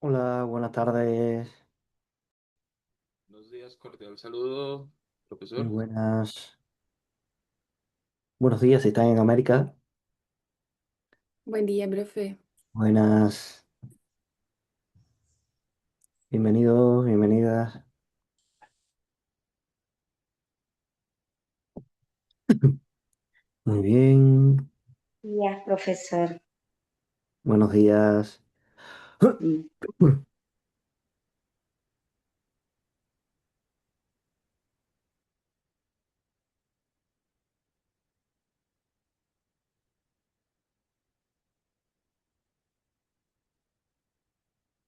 Hola, buenas tardes. Buenos días, cordial saludo, Muy profesor. buenas. Buenos días, si están en América. Buen día, profe. Buenas. Bienvenidos, bienvenidas. Muy bien. Días, profesor. Buenos días.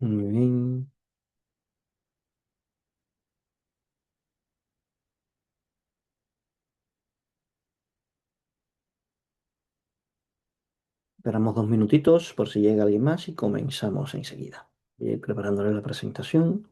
Muy bien. Esperamos 2 minutitos por si llega alguien más y comenzamos enseguida. Voy a ir preparándole la presentación.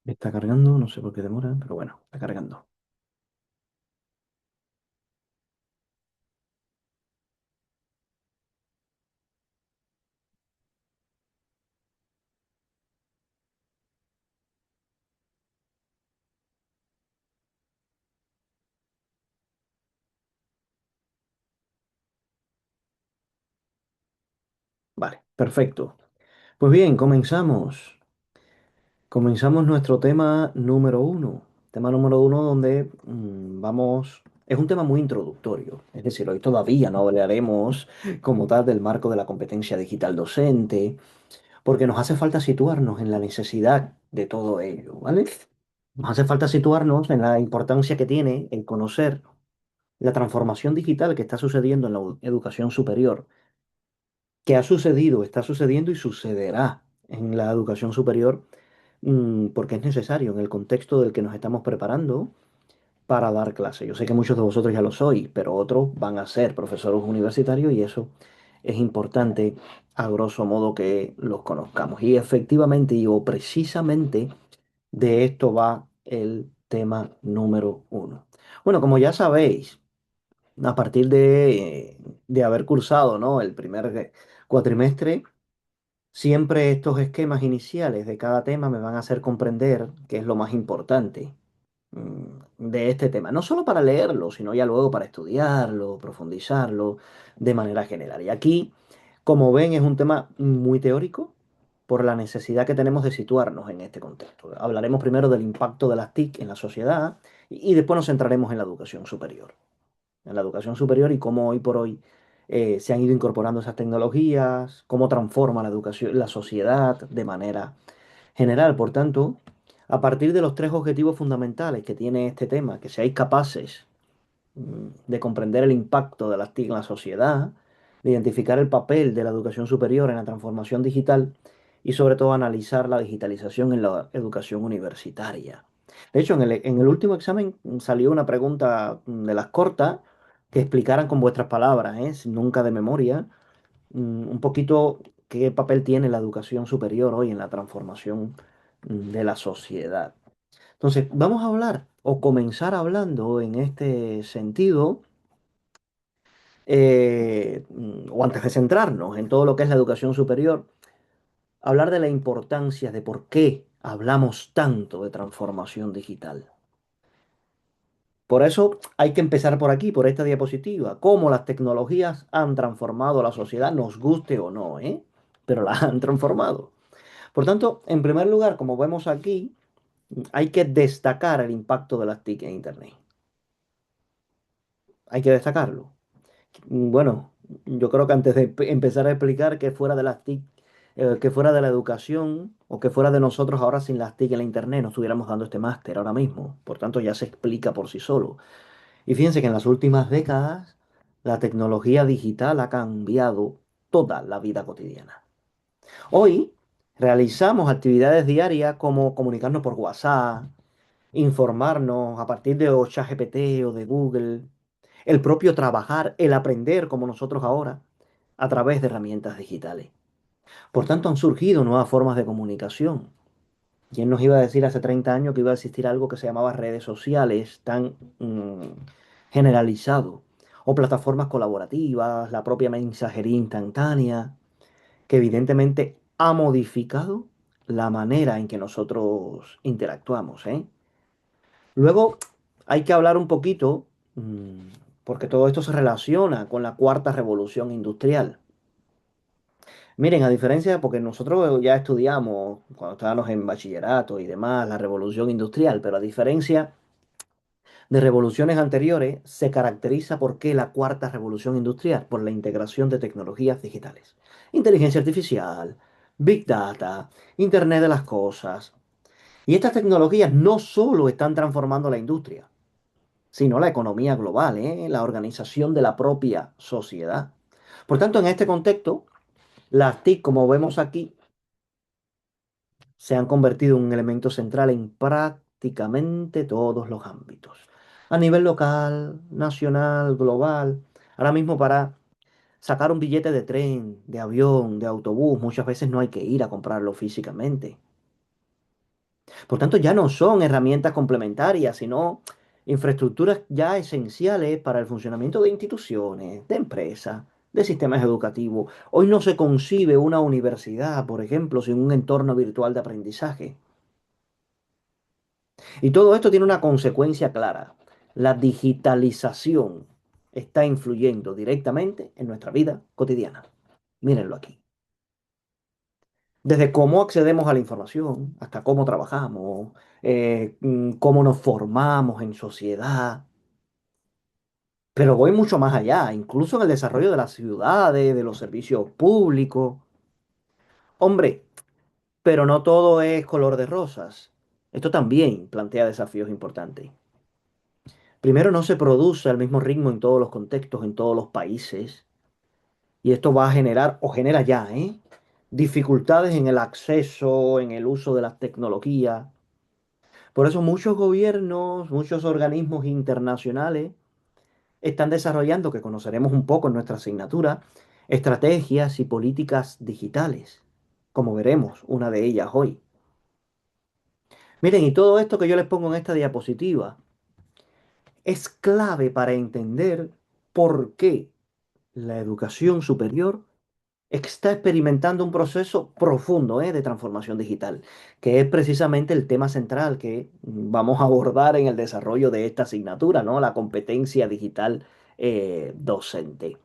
Está cargando, no sé por qué demora, pero bueno, está cargando. Vale, perfecto. Pues bien, comenzamos. Comenzamos nuestro tema número uno. Tema número uno donde vamos... Es un tema muy introductorio. Es decir, hoy todavía no hablaremos como tal del marco de la competencia digital docente, porque nos hace falta situarnos en la necesidad de todo ello, ¿vale? Nos hace falta situarnos en la importancia que tiene el conocer la transformación digital que está sucediendo en la educación superior, que ha sucedido, está sucediendo y sucederá en la educación superior, porque es necesario en el contexto del que nos estamos preparando para dar clase. Yo sé que muchos de vosotros ya lo sois, pero otros van a ser profesores universitarios y eso es importante a grosso modo que los conozcamos. Y efectivamente, o precisamente de esto va el tema número uno. Bueno, como ya sabéis, a partir de haber cursado, ¿no?, el primer cuatrimestre, siempre estos esquemas iniciales de cada tema me van a hacer comprender qué es lo más importante de este tema. No solo para leerlo, sino ya luego para estudiarlo, profundizarlo de manera general. Y aquí, como ven, es un tema muy teórico por la necesidad que tenemos de situarnos en este contexto. Hablaremos primero del impacto de las TIC en la sociedad y después nos centraremos en la educación superior. En la educación superior y cómo hoy por hoy se han ido incorporando esas tecnologías, cómo transforma la educación, la sociedad de manera general. Por tanto, a partir de los tres objetivos fundamentales que tiene este tema, que seáis capaces de comprender el impacto de las TIC en la sociedad, de identificar el papel de la educación superior en la transformación digital y sobre todo analizar la digitalización en la educación universitaria. De hecho, en el último examen salió una pregunta de las cortas que explicaran con vuestras palabras, nunca de memoria, un poquito qué papel tiene la educación superior hoy en la transformación de la sociedad. Entonces, vamos a hablar o comenzar hablando en este sentido, o antes de centrarnos en todo lo que es la educación superior, hablar de la importancia de por qué hablamos tanto de transformación digital. Por eso hay que empezar por aquí, por esta diapositiva, cómo las tecnologías han transformado la sociedad, nos guste o no, ¿eh? Pero la han transformado. Por tanto, en primer lugar, como vemos aquí, hay que destacar el impacto de las TIC en Internet. Hay que destacarlo. Bueno, yo creo que antes de empezar a explicar que fuera de las TIC, que fuera de la educación o que fuera de nosotros ahora sin las TIC en la Internet, no estuviéramos dando este máster ahora mismo. Por tanto, ya se explica por sí solo. Y fíjense que en las últimas décadas la tecnología digital ha cambiado toda la vida cotidiana. Hoy realizamos actividades diarias como comunicarnos por WhatsApp, informarnos a partir de ChatGPT o de Google, el propio trabajar, el aprender como nosotros ahora, a través de herramientas digitales. Por tanto, han surgido nuevas formas de comunicación. ¿Quién nos iba a decir hace 30 años que iba a existir algo que se llamaba redes sociales tan generalizado? O plataformas colaborativas, la propia mensajería instantánea, que evidentemente ha modificado la manera en que nosotros interactuamos, ¿eh? Luego hay que hablar un poquito, porque todo esto se relaciona con la cuarta revolución industrial. Miren, a diferencia, porque nosotros ya estudiamos cuando estábamos en bachillerato y demás, la revolución industrial, pero a diferencia de revoluciones anteriores, se caracteriza por qué la cuarta revolución industrial, por la integración de tecnologías digitales. Inteligencia artificial, Big Data, Internet de las cosas. Y estas tecnologías no solo están transformando la industria, sino la economía global, la organización de la propia sociedad. Por tanto, en este contexto, las TIC, como vemos aquí, se han convertido en un elemento central en prácticamente todos los ámbitos. A nivel local, nacional, global. Ahora mismo para sacar un billete de tren, de avión, de autobús, muchas veces no hay que ir a comprarlo físicamente. Por tanto, ya no son herramientas complementarias, sino infraestructuras ya esenciales para el funcionamiento de instituciones, de empresas, de sistemas educativos. Hoy no se concibe una universidad, por ejemplo, sin un entorno virtual de aprendizaje. Y todo esto tiene una consecuencia clara. La digitalización está influyendo directamente en nuestra vida cotidiana. Mírenlo aquí. Desde cómo accedemos a la información hasta cómo trabajamos, cómo nos formamos en sociedad. Pero voy mucho más allá, incluso en el desarrollo de las ciudades, de los servicios públicos. Hombre, pero no todo es color de rosas. Esto también plantea desafíos importantes. Primero, no se produce al mismo ritmo en todos los contextos, en todos los países. Y esto va a generar, o genera ya, dificultades en el acceso, en el uso de las tecnologías. Por eso muchos gobiernos, muchos organismos internacionales están desarrollando, que conoceremos un poco en nuestra asignatura, estrategias y políticas digitales, como veremos una de ellas hoy. Miren, y todo esto que yo les pongo en esta diapositiva es clave para entender por qué la educación superior está experimentando un proceso profundo, de transformación digital, que es precisamente el tema central que vamos a abordar en el desarrollo de esta asignatura, ¿no? La competencia digital docente.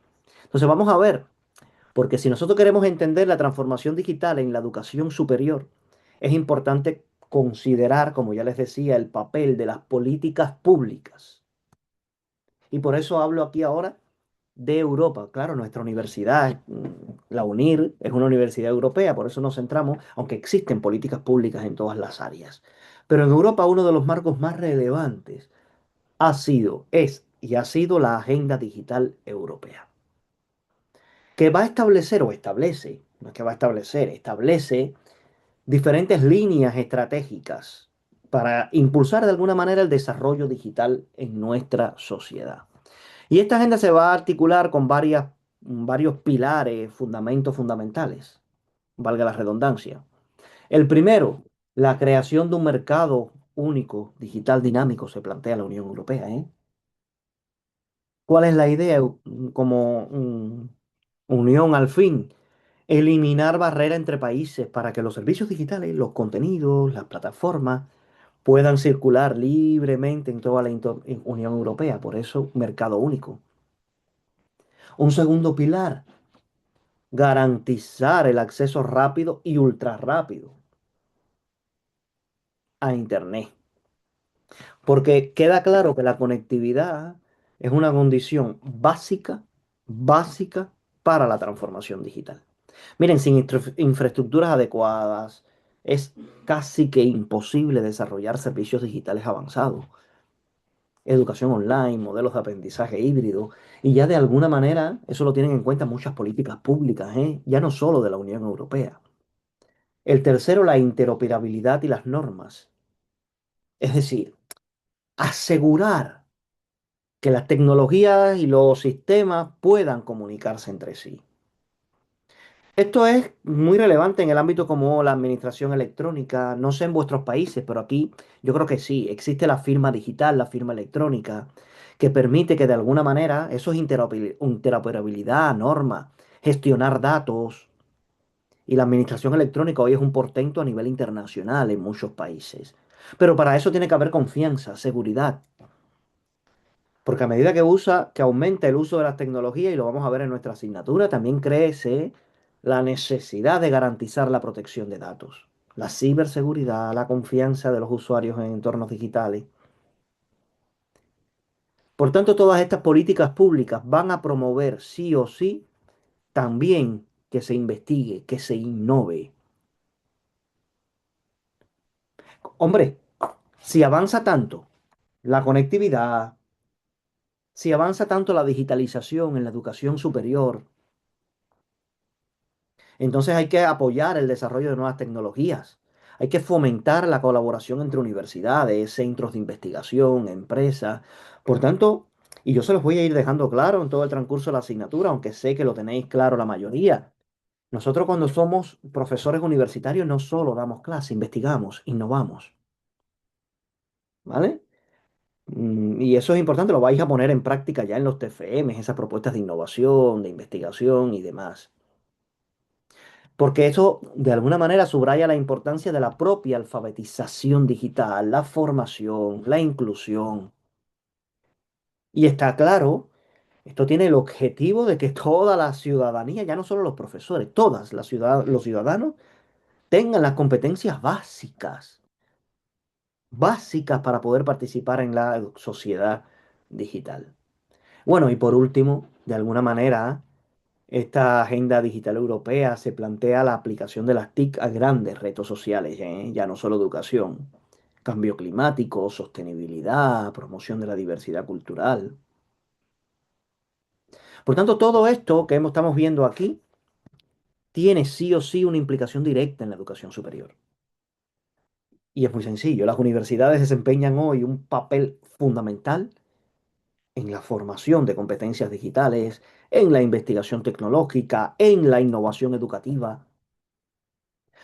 Entonces vamos a ver, porque si nosotros queremos entender la transformación digital en la educación superior, es importante considerar, como ya les decía, el papel de las políticas públicas. Y por eso hablo aquí ahora de Europa. Claro, nuestra universidad, la UNIR, es una universidad europea, por eso nos centramos, aunque existen políticas públicas en todas las áreas. Pero en Europa uno de los marcos más relevantes ha sido, es y ha sido la Agenda Digital Europea, que va a establecer o establece, no es que va a establecer, establece diferentes líneas estratégicas. para impulsar de alguna manera el desarrollo digital en nuestra sociedad. Y esta agenda se va a articular con varios pilares, fundamentos fundamentales, valga la redundancia. El primero, la creación de un mercado único, digital dinámico, se plantea la Unión Europea, ¿eh? ¿Cuál es la idea como unión al fin? Eliminar barreras entre países para que los servicios digitales, los contenidos, las plataformas puedan circular libremente en toda la Unión Europea. Por eso, mercado único. Un segundo pilar, garantizar el acceso rápido y ultra rápido a Internet. Porque queda claro que la conectividad es una condición básica para la transformación digital. Miren, sin infraestructuras adecuadas es casi que imposible desarrollar servicios digitales avanzados, educación online, modelos de aprendizaje híbrido, y ya de alguna manera eso lo tienen en cuenta muchas políticas públicas, ¿eh? Ya no solo de la Unión Europea. El tercero, la interoperabilidad y las normas. Es decir, asegurar que las tecnologías y los sistemas puedan comunicarse entre sí. Esto es muy relevante en el ámbito como la administración electrónica. No sé en vuestros países, pero aquí yo creo que sí. Existe la firma digital, la firma electrónica, que permite que de alguna manera eso es interoperabilidad, norma, gestionar datos. Y la administración electrónica hoy es un portento a nivel internacional en muchos países. Pero para eso tiene que haber confianza, seguridad. Porque a medida que aumenta el uso de las tecnologías, y lo vamos a ver en nuestra asignatura, también crece la necesidad de garantizar la protección de datos, la ciberseguridad, la confianza de los usuarios en entornos digitales. Por tanto, todas estas políticas públicas van a promover sí o sí también que se investigue, que se innove. Hombre, si avanza tanto la conectividad, si avanza tanto la digitalización en la educación superior, entonces hay que apoyar el desarrollo de nuevas tecnologías. Hay que fomentar la colaboración entre universidades, centros de investigación, empresas. Por tanto, y yo se los voy a ir dejando claro en todo el transcurso de la asignatura, aunque sé que lo tenéis claro la mayoría. Nosotros cuando somos profesores universitarios no solo damos clase, investigamos, innovamos. ¿Vale? Y eso es importante, lo vais a poner en práctica ya en los TFM, esas propuestas de innovación, de investigación y demás. Porque eso de alguna manera subraya la importancia de la propia alfabetización digital, la formación, la inclusión. Y está claro, esto tiene el objetivo de que toda la ciudadanía, ya no solo los profesores, los ciudadanos tengan las competencias básicas para poder participar en la sociedad digital. Bueno, y por último, de alguna manera, esta agenda digital europea se plantea la aplicación de las TIC a grandes retos sociales, ¿eh? Ya no solo educación, cambio climático, sostenibilidad, promoción de la diversidad cultural. Por tanto, todo esto que estamos viendo aquí tiene sí o sí una implicación directa en la educación superior. Y es muy sencillo, las universidades desempeñan hoy un papel fundamental en la formación de competencias digitales, en la investigación tecnológica, en la innovación educativa.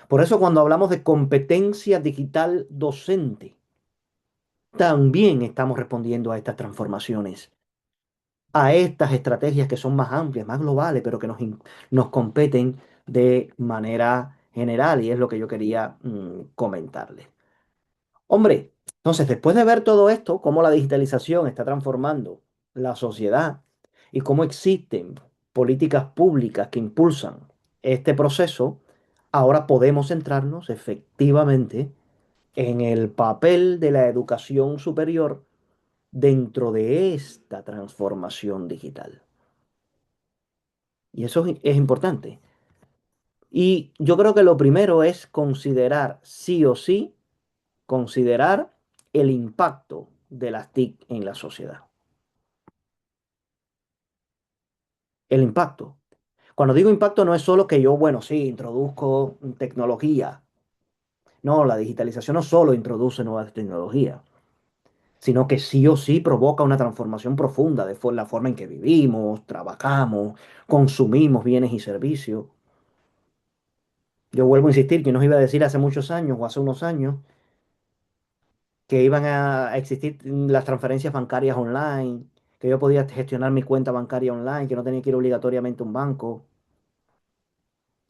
Por eso cuando hablamos de competencia digital docente, también estamos respondiendo a estas transformaciones, a estas estrategias que son más amplias, más globales, pero que nos competen de manera general y es lo que yo quería comentarles. Hombre, entonces después de ver todo esto, cómo la digitalización está transformando la sociedad y cómo existen políticas públicas que impulsan este proceso, ahora podemos centrarnos efectivamente en el papel de la educación superior dentro de esta transformación digital. Y eso es importante. Y yo creo que lo primero es considerar, sí o sí, considerar el impacto de las TIC en la sociedad. El impacto. Cuando digo impacto no es solo que yo, bueno, sí, introduzco tecnología. No, la digitalización no solo introduce nuevas tecnologías, sino que sí o sí provoca una transformación profunda de la forma en que vivimos, trabajamos, consumimos bienes y servicios. Yo vuelvo a insistir que nos iba a decir hace muchos años o hace unos años que iban a existir las transferencias bancarias online, que yo podía gestionar mi cuenta bancaria online, que no tenía que ir obligatoriamente a un banco,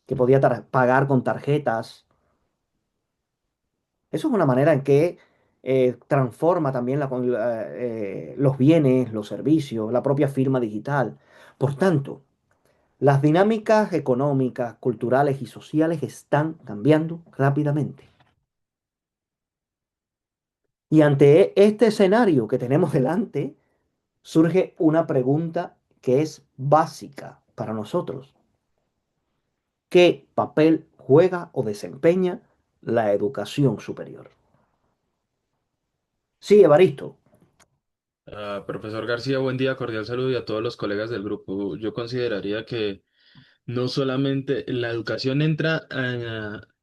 que podía pagar con tarjetas. Eso es una manera en que transforma también los bienes, los servicios, la propia firma digital. Por tanto, las dinámicas económicas, culturales y sociales están cambiando rápidamente. Y ante este escenario que tenemos delante, surge una pregunta que es básica para nosotros. ¿Qué papel juega o desempeña la educación superior? Sí, Evaristo. Profesor García, buen día, cordial saludo y a todos los colegas del grupo. Yo consideraría que no solamente la educación entra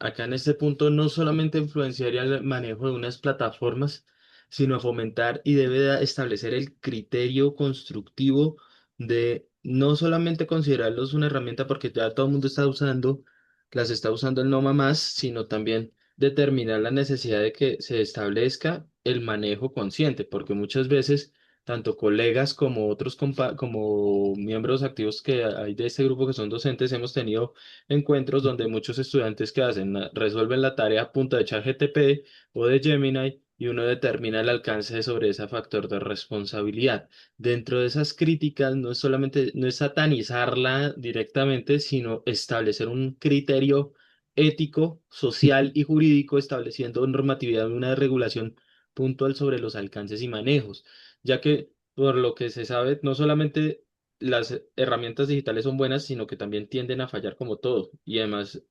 acá en este punto, no solamente influenciaría el manejo de unas plataformas, sino a fomentar y debe de establecer el criterio constructivo de no solamente considerarlos una herramienta porque ya todo el mundo está usando, las está usando el no más, sino también determinar la necesidad de que se establezca el manejo consciente, porque muchas veces tanto colegas como otros como miembros activos que hay de este grupo que son docentes, hemos tenido encuentros donde muchos estudiantes que hacen, resuelven la tarea a punta de ChatGPT o de Gemini y uno determina el alcance sobre ese factor de responsabilidad. Dentro de esas críticas no es solamente, no es satanizarla directamente, sino establecer un criterio ético, social y jurídico, estableciendo normatividad y una regulación puntual sobre los alcances y manejos, ya que por lo que se sabe, no solamente las herramientas digitales son buenas, sino que también tienden a fallar como todo. Y además,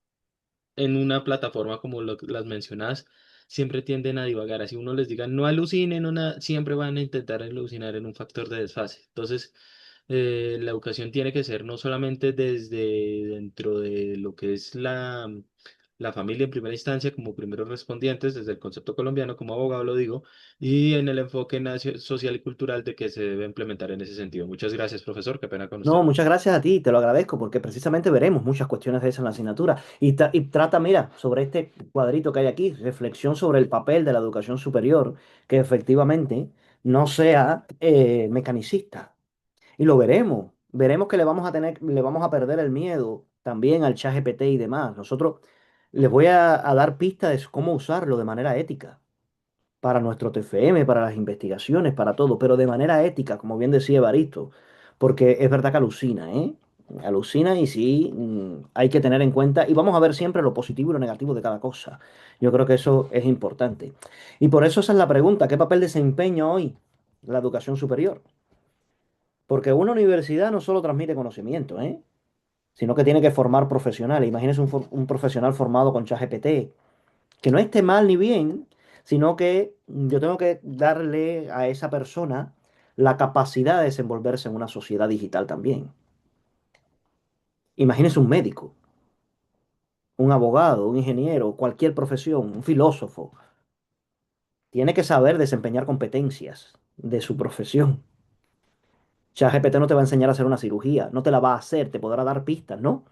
en una plataforma como las mencionadas, siempre tienden a divagar. Así uno les diga, no alucinen, o nada, siempre van a intentar alucinar en un factor de desfase. Entonces, la educación tiene que ser no solamente desde dentro de lo que es la familia en primera instancia como primeros respondientes, desde el concepto colombiano, como abogado lo digo, y en el enfoque social y cultural de que se debe implementar en ese sentido. Muchas gracias, profesor. Qué pena con No, usted. muchas gracias a ti, te lo agradezco, porque precisamente veremos muchas cuestiones de esa en la asignatura. Y trata, mira, sobre este cuadrito que hay aquí, reflexión sobre el papel de la educación superior, que efectivamente no sea mecanicista. Y lo veremos. Veremos que le vamos a perder el miedo también al ChatGPT y demás. Nosotros les voy a dar pistas de cómo usarlo de manera ética para nuestro TFM, para las investigaciones, para todo, pero de manera ética, como bien decía Evaristo, porque es verdad que alucina, ¿eh? Alucina y sí, hay que tener en cuenta, y vamos a ver siempre lo positivo y lo negativo de cada cosa. Yo creo que eso es importante. Y por eso esa es la pregunta, ¿qué papel desempeña hoy la educación superior? Porque una universidad no solo transmite conocimiento, ¿eh? Sino que tiene que formar profesionales. Imagínese un profesional formado con ChatGPT, que no esté mal ni bien, sino que yo tengo que darle a esa persona la capacidad de desenvolverse en una sociedad digital también. Imagínese un médico, un abogado, un ingeniero, cualquier profesión, un filósofo. Tiene que saber desempeñar competencias de su profesión. ChatGPT no te va a enseñar a hacer una cirugía, no te la va a hacer, te podrá dar pistas, ¿no?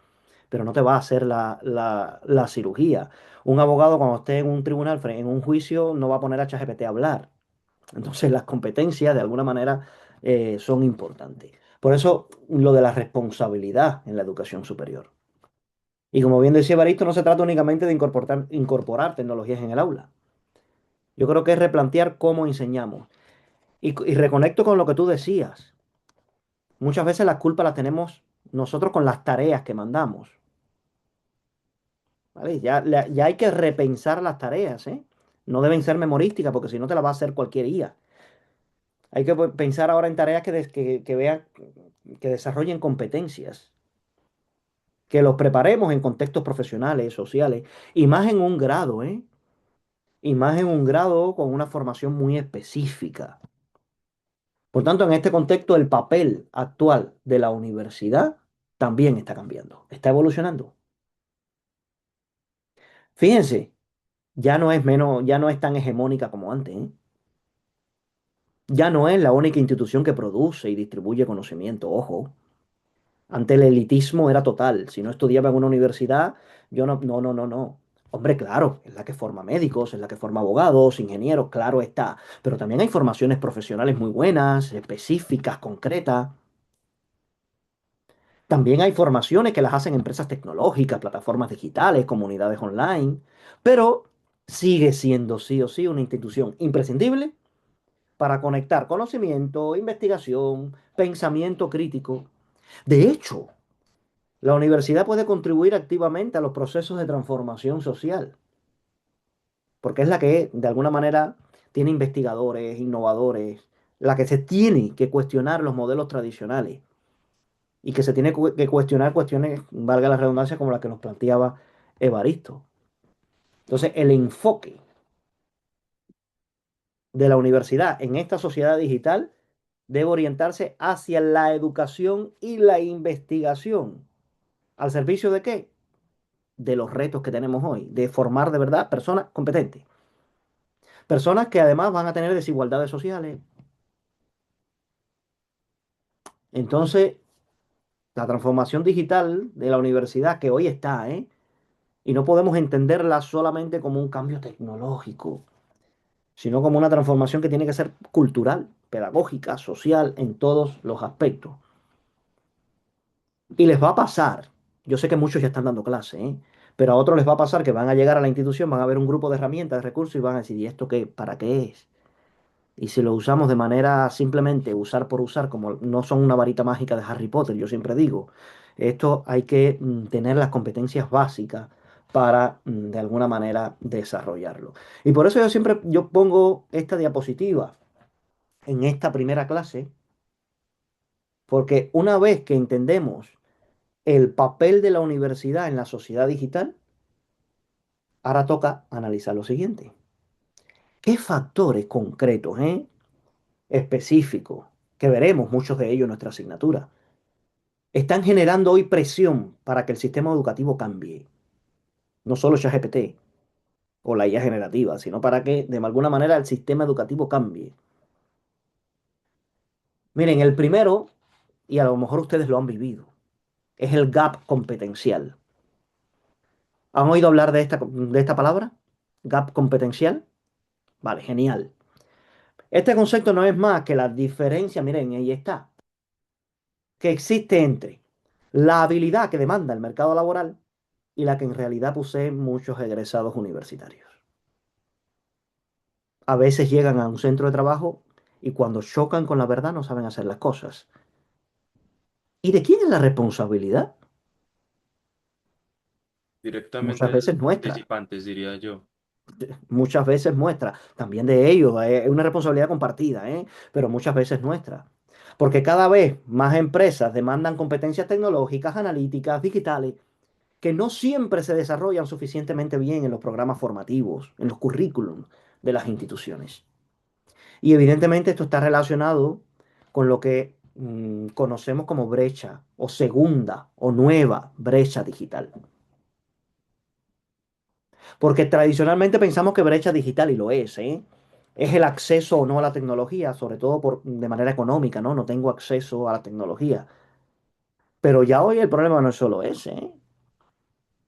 Pero no te va a hacer la cirugía. Un abogado cuando esté en un tribunal, en un juicio, no va a poner a ChatGPT a hablar. Entonces las competencias de alguna manera son importantes. Por eso lo de la responsabilidad en la educación superior. Y como bien decía Evaristo, no se trata únicamente de incorporar tecnologías en el aula. Yo creo que es replantear cómo enseñamos. Y reconecto con lo que tú decías. Muchas veces las culpas las tenemos nosotros con las tareas que mandamos. ¿Vale? Ya hay que repensar las tareas, ¿eh? No deben ser memorísticas porque si no te las va a hacer cualquier IA. Hay que pensar ahora en tareas que vean, que desarrollen competencias, que los preparemos en contextos profesionales, sociales, y más en un grado, ¿eh? Y más en un grado con una formación muy específica. Por tanto, en este contexto, el papel actual de la universidad también está cambiando, está evolucionando. Fíjense, ya no es tan hegemónica como antes, ¿eh? Ya no es la única institución que produce y distribuye conocimiento, ojo. Antes el elitismo era total. Si no estudiaba en una universidad, yo no, no, no, no, no. Hombre, claro, es la que forma médicos, es la que forma abogados, ingenieros, claro está. Pero también hay formaciones profesionales muy buenas, específicas, concretas. También hay formaciones que las hacen empresas tecnológicas, plataformas digitales, comunidades online. Pero sigue siendo sí o sí una institución imprescindible para conectar conocimiento, investigación, pensamiento crítico. De hecho, la universidad puede contribuir activamente a los procesos de transformación social, porque es la que, de alguna manera, tiene investigadores, innovadores, la que se tiene que cuestionar los modelos tradicionales y que se tiene que cuestionar cuestiones, valga la redundancia, como la que nos planteaba Evaristo. Entonces, el enfoque de la universidad en esta sociedad digital debe orientarse hacia la educación y la investigación. ¿Al servicio de qué? De los retos que tenemos hoy, de formar de verdad personas competentes. Personas que además van a tener desigualdades sociales. Entonces, la transformación digital de la universidad que hoy está, ¿eh? Y no podemos entenderla solamente como un cambio tecnológico, sino como una transformación que tiene que ser cultural, pedagógica, social, en todos los aspectos. Y les va a pasar, yo sé que muchos ya están dando clase, ¿eh? Pero a otros les va a pasar que van a llegar a la institución, van a ver un grupo de herramientas, de recursos y van a decir, ¿y esto qué? ¿Para qué es? Y si lo usamos de manera simplemente usar por usar, como no son una varita mágica de Harry Potter, yo siempre digo, esto hay que tener las competencias básicas para de alguna manera desarrollarlo. Y por eso yo siempre yo pongo esta diapositiva en esta primera clase, porque una vez que entendemos el papel de la universidad en la sociedad digital, ahora toca analizar lo siguiente. ¿Qué factores concretos, específicos, que veremos muchos de ellos en nuestra asignatura, están generando hoy presión para que el sistema educativo cambie? No solo ChatGPT o la IA generativa, sino para que de alguna manera el sistema educativo cambie. Miren, el primero, y a lo mejor ustedes lo han vivido, es el gap competencial. ¿Han oído hablar de esta palabra? Gap competencial. Vale, genial. Este concepto no es más que la diferencia, miren, ahí está, que existe entre la habilidad que demanda el mercado laboral y la que en realidad poseen muchos egresados universitarios. A veces llegan a un centro de trabajo y cuando chocan con la verdad no saben hacer las cosas. ¿Y de quién es la responsabilidad? Directamente Muchas de veces los nuestra, participantes, diría yo. muchas veces nuestra, también de ellos, es una responsabilidad compartida, pero muchas veces nuestra. Porque cada vez más empresas demandan competencias tecnológicas, analíticas, digitales, que no siempre se desarrollan suficientemente bien en los programas formativos, en los currículums de las instituciones. Y evidentemente esto está relacionado con lo que conocemos como brecha o segunda o nueva brecha digital. Porque tradicionalmente pensamos que brecha digital, y lo es el acceso o no a la tecnología, sobre todo de manera económica, ¿no? No tengo acceso a la tecnología. Pero ya hoy el problema no es solo ese, ¿eh?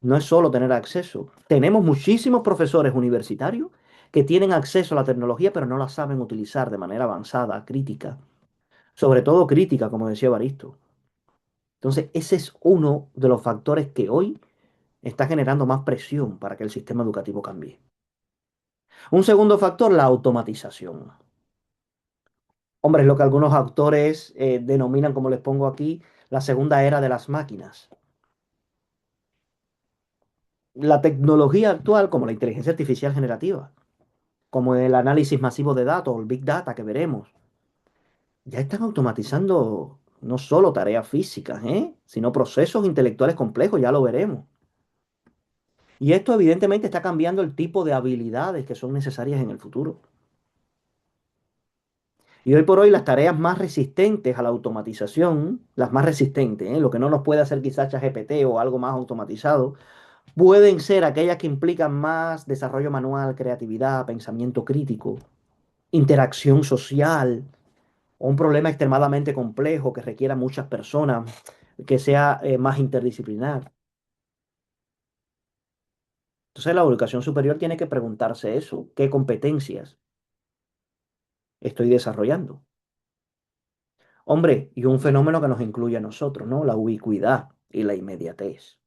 No es solo tener acceso. Tenemos muchísimos profesores universitarios que tienen acceso a la tecnología, pero no la saben utilizar de manera avanzada, crítica. Sobre todo crítica, como decía Baristo. Entonces, ese es uno de los factores que hoy está generando más presión para que el sistema educativo cambie. Un segundo factor, la automatización. Hombre, es lo que algunos autores denominan, como les pongo aquí, la segunda era de las máquinas. La tecnología actual, como la inteligencia artificial generativa, como el análisis masivo de datos, el Big Data que veremos, ya están automatizando no solo tareas físicas, sino procesos intelectuales complejos, ya lo veremos. Y esto evidentemente está cambiando el tipo de habilidades que son necesarias en el futuro. Y hoy por hoy las tareas más resistentes a la automatización, las más resistentes, lo que no nos puede hacer quizás ChatGPT o algo más automatizado, Pueden ser aquellas que implican más desarrollo manual, creatividad, pensamiento crítico, interacción social, o un problema extremadamente complejo que requiera muchas personas, que sea más interdisciplinar. Entonces la educación superior tiene que preguntarse eso, ¿qué competencias estoy desarrollando? Hombre, y un fenómeno que nos incluye a nosotros, ¿no? La ubicuidad y la inmediatez.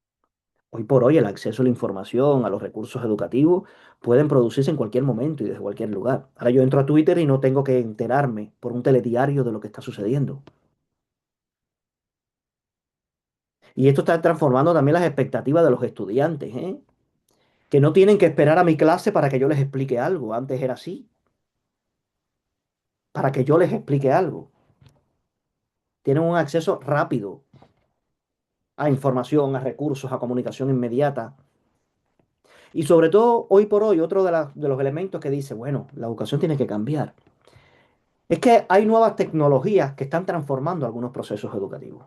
Hoy por hoy el acceso a la información, a los recursos educativos, pueden producirse en cualquier momento y desde cualquier lugar. Ahora yo entro a Twitter y no tengo que enterarme por un telediario de lo que está sucediendo. Y esto está transformando también las expectativas de los estudiantes, ¿eh? Que no tienen que esperar a mi clase para que yo les explique algo. Antes era así, para que yo les explique algo. Tienen un acceso rápido a información, a recursos, a comunicación inmediata. Y sobre todo, hoy por hoy, otro de los elementos que dice, bueno, la educación tiene que cambiar, es que hay nuevas tecnologías que están transformando algunos procesos educativos,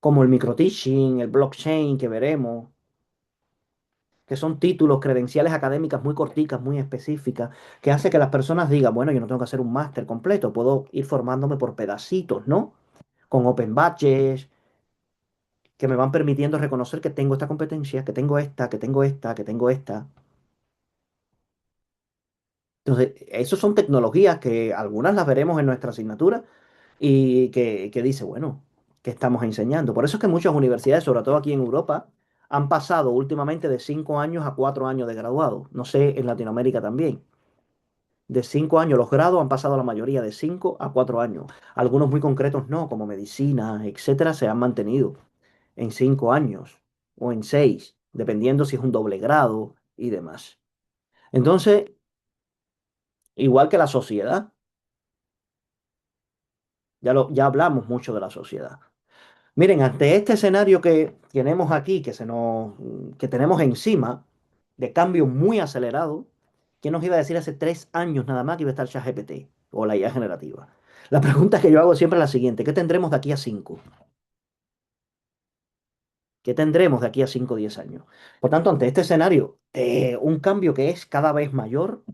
como el microteaching, el blockchain que veremos, que son títulos, credenciales académicas muy corticas, muy específicas, que hace que las personas digan, bueno, yo no tengo que hacer un máster completo, puedo ir formándome por pedacitos, ¿no? Con open batches, que me van permitiendo reconocer que tengo esta competencia, que tengo esta, que tengo esta, que tengo esta. Entonces, esas son tecnologías que algunas las veremos en nuestra asignatura y que dice, bueno, ¿qué estamos enseñando? Por eso es que muchas universidades, sobre todo aquí en Europa, han pasado últimamente de 5 años a 4 años de graduado. No sé, en Latinoamérica también. De 5 años, los grados han pasado la mayoría de 5 a 4 años. Algunos muy concretos no, como medicina, etcétera, se han mantenido en 5 años o en 6, dependiendo si es un doble grado y demás. Entonces, igual que la sociedad, ya hablamos mucho de la sociedad. Miren, ante este escenario que tenemos aquí, que tenemos encima, de cambio muy acelerado, ¿quién nos iba a decir hace 3 años nada más que iba a estar ChatGPT o la IA generativa? La pregunta que yo hago siempre es la siguiente: ¿qué tendremos de aquí a 5? ¿Qué tendremos de aquí a 5 o 10 años? Por tanto, ante este escenario, un cambio que es cada vez mayor,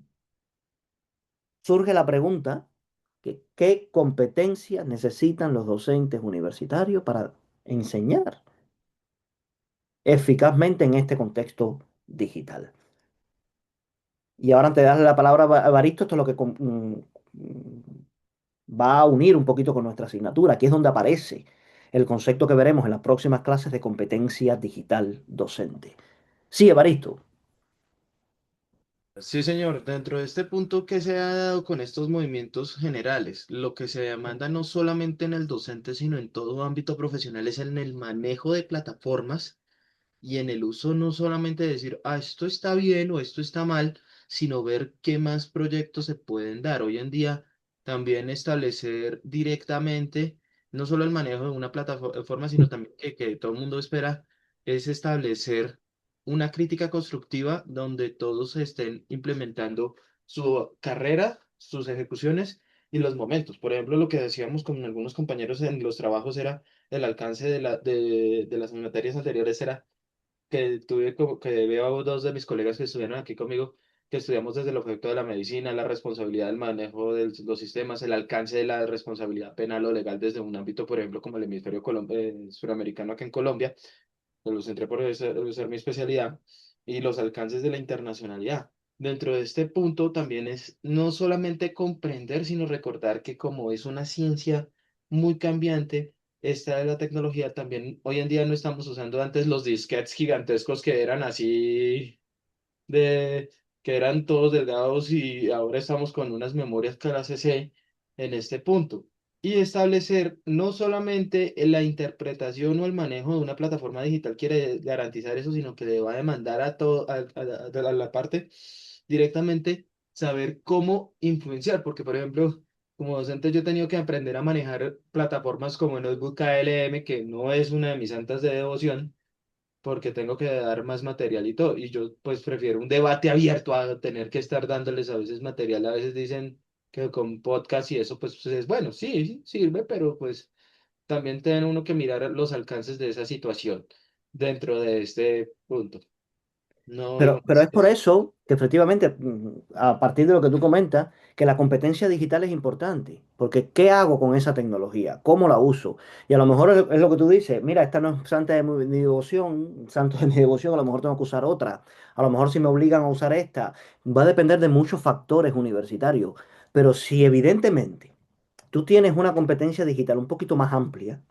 surge la pregunta: ¿qué competencias necesitan los docentes universitarios para enseñar eficazmente en este contexto digital? Y ahora antes de darle la palabra a Evaristo, esto es lo que va a unir un poquito con nuestra asignatura. Aquí es donde aparece el concepto que veremos en las próximas clases de competencia digital docente. Sí, Evaristo. Sí, señor. Dentro de este punto que se ha dado con estos movimientos generales, lo que se demanda no solamente en el docente, sino en todo ámbito profesional es en el manejo de plataformas y en el uso no solamente decir, ah, esto está bien o esto está mal, sino ver qué más proyectos se pueden dar. Hoy en día también establecer directamente no solo el manejo de una plataforma, sino también que todo el mundo espera, es establecer una crítica constructiva donde todos estén implementando su carrera, sus ejecuciones y los momentos. Por ejemplo, lo que decíamos con algunos compañeros en los trabajos era el alcance de las materias anteriores era que tuve como que veo a dos de mis colegas que estudiaron aquí conmigo, que estudiamos desde el objeto de la medicina, la responsabilidad del manejo de los sistemas, el alcance de la responsabilidad penal o legal desde un ámbito, por ejemplo, como el hemisferio suramericano aquí en Colombia, que los centré por ser mi especialidad, y los alcances de la internacionalidad. Dentro de este punto también es no solamente comprender, sino recordar que como es una ciencia muy cambiante, esta de la tecnología también, hoy en día no estamos usando antes los disquetes gigantescos que eran así de que eran todos delgados y ahora estamos con unas memorias clase C en este punto. Y establecer no solamente la interpretación o el manejo de una plataforma digital quiere garantizar eso, sino que le va a demandar a todo, a la parte directamente saber cómo influenciar, porque por ejemplo, como docente yo he tenido que aprender a manejar plataformas como Notebook KLM, que no es una de mis santas de devoción porque tengo que dar más material y todo. Y yo pues prefiero un debate abierto a tener que estar dándoles a veces material. A veces dicen que con podcast y eso pues es bueno, sí, sí, sirve, pero pues también tiene uno que mirar los alcances de esa situación. dentro de este punto. No hay Pero más es que por eso. eso que efectivamente, a partir de lo que tú comentas, que la competencia digital es importante. Porque ¿qué hago con esa tecnología? ¿Cómo la uso? Y a lo mejor es lo que tú dices, mira, esta no es santa de mi devoción, santo de mi devoción, a lo mejor tengo que usar otra. A lo mejor si me obligan a usar esta, va a depender de muchos factores universitarios. Pero si evidentemente tú tienes una competencia digital un poquito más amplia,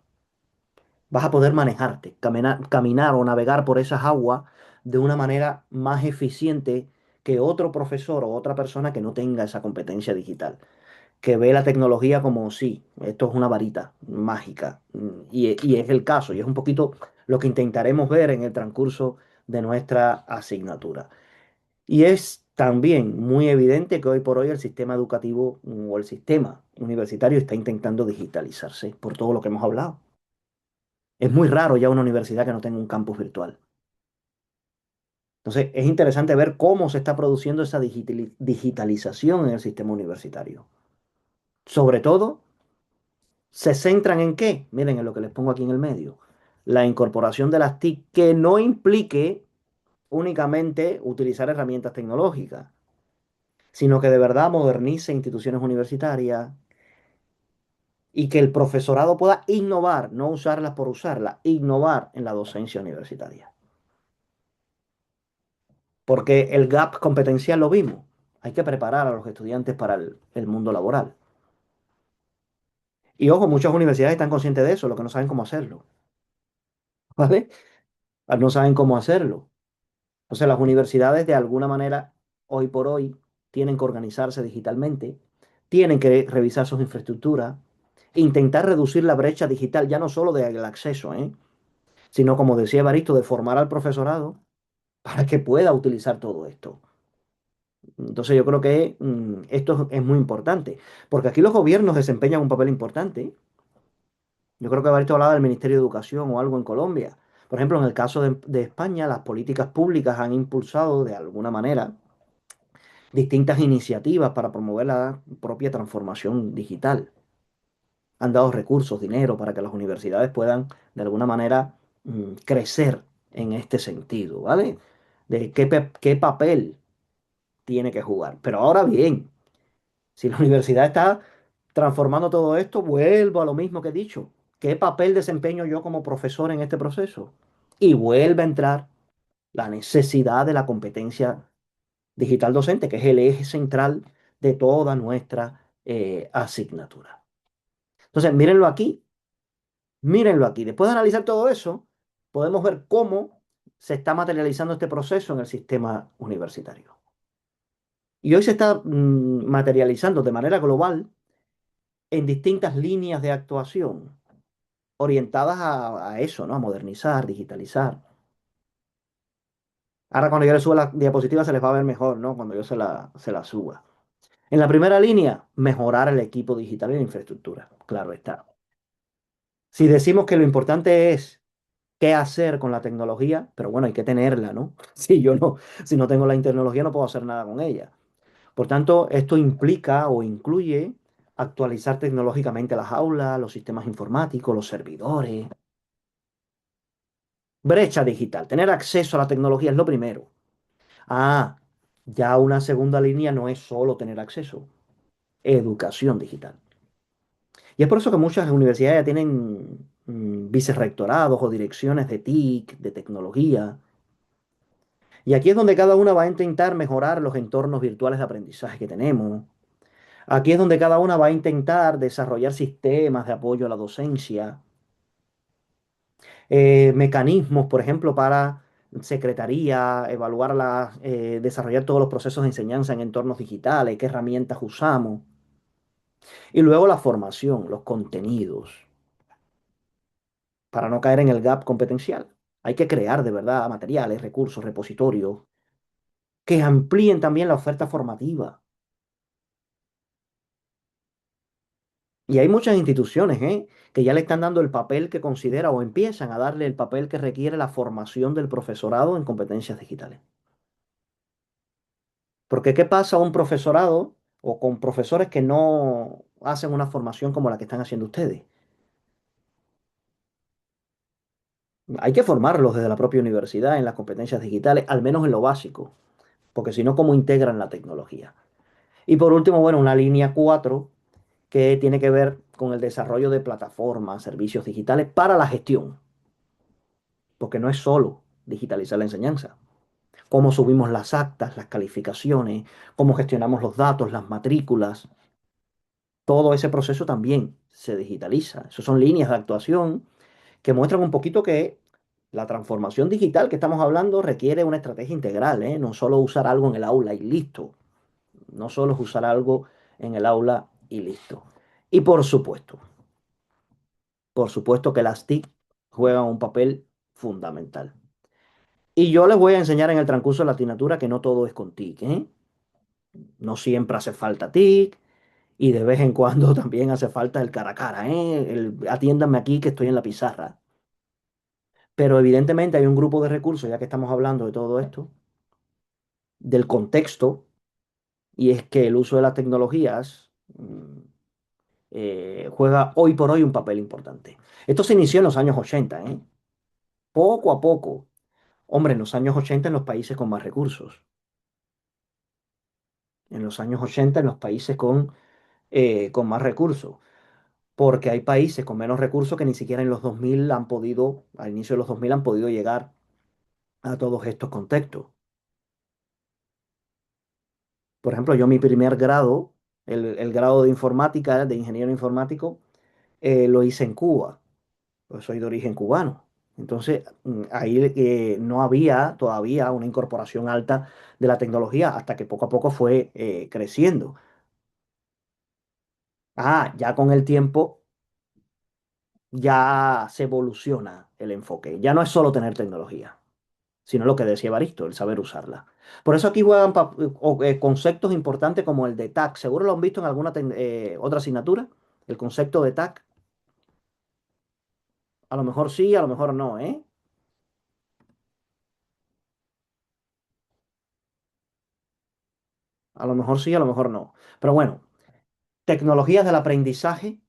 vas a poder manejarte, caminar o navegar por esas aguas de una manera más eficiente que otro profesor o otra persona que no tenga esa competencia digital, que ve la tecnología como sí, esto es una varita mágica. Y es el caso, y es un poquito lo que intentaremos ver en el transcurso de nuestra asignatura. Y es también muy evidente que hoy por hoy el sistema educativo o el sistema universitario está intentando digitalizarse por todo lo que hemos hablado. Es muy raro ya una universidad que no tenga un campus virtual. Entonces, es interesante ver cómo se está produciendo esa digitalización en el sistema universitario. Sobre todo, ¿se centran en qué? Miren, en lo que les pongo aquí en el medio. La incorporación de las TIC que no implique únicamente utilizar herramientas tecnológicas, sino que de verdad modernice instituciones universitarias y que el profesorado pueda innovar, no usarlas por usarlas, innovar en la docencia universitaria. Porque el gap competencial lo vimos. Hay que preparar a los estudiantes para el mundo laboral. Y ojo, muchas universidades están conscientes de eso, lo que no saben cómo hacerlo. ¿Vale? No saben cómo hacerlo. Entonces, las universidades, de alguna manera, hoy por hoy, tienen que organizarse digitalmente, tienen que revisar sus infraestructuras, intentar reducir la brecha digital, ya no solo del acceso, sino, como decía Evaristo, de formar al profesorado para que pueda utilizar todo esto. Entonces yo creo que esto es muy importante, porque aquí los gobiernos desempeñan un papel importante. Yo creo que Barito hablaba del Ministerio de Educación o algo en Colombia. Por ejemplo, en el caso de España, las políticas públicas han impulsado de alguna manera distintas iniciativas para promover la propia transformación digital. Han dado recursos, dinero para que las universidades puedan de alguna manera crecer en este sentido, ¿vale? De qué papel tiene que jugar. Pero ahora bien, si la universidad está transformando todo esto, vuelvo a lo mismo que he dicho. ¿Qué papel desempeño yo como profesor en este proceso? Y vuelve a entrar la necesidad de la competencia digital docente, que es el eje central de toda nuestra asignatura. Entonces, mírenlo aquí. Después de analizar todo eso, podemos ver cómo se está materializando este proceso en el sistema universitario. Y hoy se está materializando de manera global en distintas líneas de actuación orientadas a eso, ¿no? A modernizar, digitalizar. Ahora cuando yo le suba la diapositiva se les va a ver mejor, ¿no? Cuando yo se la suba. En la primera línea, mejorar el equipo digital y la infraestructura. Claro está. Si decimos que lo importante es qué hacer con la tecnología, pero bueno, hay que tenerla, ¿no? Si no tengo la tecnología no puedo hacer nada con ella. Por tanto, esto implica o incluye actualizar tecnológicamente las aulas, los sistemas informáticos, los servidores. Brecha digital, tener acceso a la tecnología es lo primero. Ah, ya una segunda línea no es solo tener acceso, educación digital. Y es por eso que muchas universidades ya tienen vicerrectorados o direcciones de TIC, de tecnología. Y aquí es donde cada una va a intentar mejorar los entornos virtuales de aprendizaje que tenemos. Aquí es donde cada una va a intentar desarrollar sistemas de apoyo a la docencia, mecanismos, por ejemplo, para secretaría, evaluar desarrollar todos los procesos de enseñanza en entornos digitales, qué herramientas usamos. Y luego la formación, los contenidos, para no caer en el gap competencial. Hay que crear de verdad materiales, recursos, repositorios que amplíen también la oferta formativa. Y hay muchas instituciones, que ya le están dando el papel que considera o empiezan a darle el papel que requiere la formación del profesorado en competencias digitales. Porque ¿qué pasa a un profesorado o con profesores que no hacen una formación como la que están haciendo ustedes? Hay que formarlos desde la propia universidad en las competencias digitales, al menos en lo básico, porque si no, ¿cómo integran la tecnología? Y por último, bueno, una línea 4 que tiene que ver con el desarrollo de plataformas, servicios digitales para la gestión, porque no es solo digitalizar la enseñanza. Cómo subimos las actas, las calificaciones, cómo gestionamos los datos, las matrículas, todo ese proceso también se digitaliza. Esas son líneas de actuación que muestran un poquito que la transformación digital que estamos hablando requiere una estrategia integral, ¿eh? No solo usar algo en el aula y listo. No solo es usar algo en el aula y listo. Y por supuesto que las TIC juegan un papel fundamental. Y yo les voy a enseñar en el transcurso de la asignatura que no todo es con TIC, ¿eh? No siempre hace falta TIC y de vez en cuando también hace falta el cara a cara, ¿eh? Atiéndanme aquí que estoy en la pizarra. Pero evidentemente hay un grupo de recursos, ya que estamos hablando de todo esto, del contexto, y es que el uso de las tecnologías juega hoy por hoy un papel importante. Esto se inició en los años 80, ¿eh? Poco a poco. Hombre, en los años 80 en los países con más recursos. En los años 80 en los países con más recursos. Porque hay países con menos recursos que ni siquiera en los 2000 han podido, al inicio de los 2000 han podido llegar a todos estos contextos. Por ejemplo, yo mi primer grado, el grado de informática, de ingeniero informático, lo hice en Cuba. Pues soy de origen cubano. Entonces, ahí no había todavía una incorporación alta de la tecnología hasta que poco a poco fue creciendo. Ah, ya con el tiempo ya se evoluciona el enfoque. Ya no es solo tener tecnología, sino lo que decía Evaristo, el saber usarla. Por eso aquí juegan conceptos importantes como el de TAC. Seguro lo han visto en alguna otra asignatura, el concepto de TAC. A lo mejor sí, a lo mejor no, ¿eh? A lo mejor sí, a lo mejor no. Pero bueno, tecnologías del aprendizaje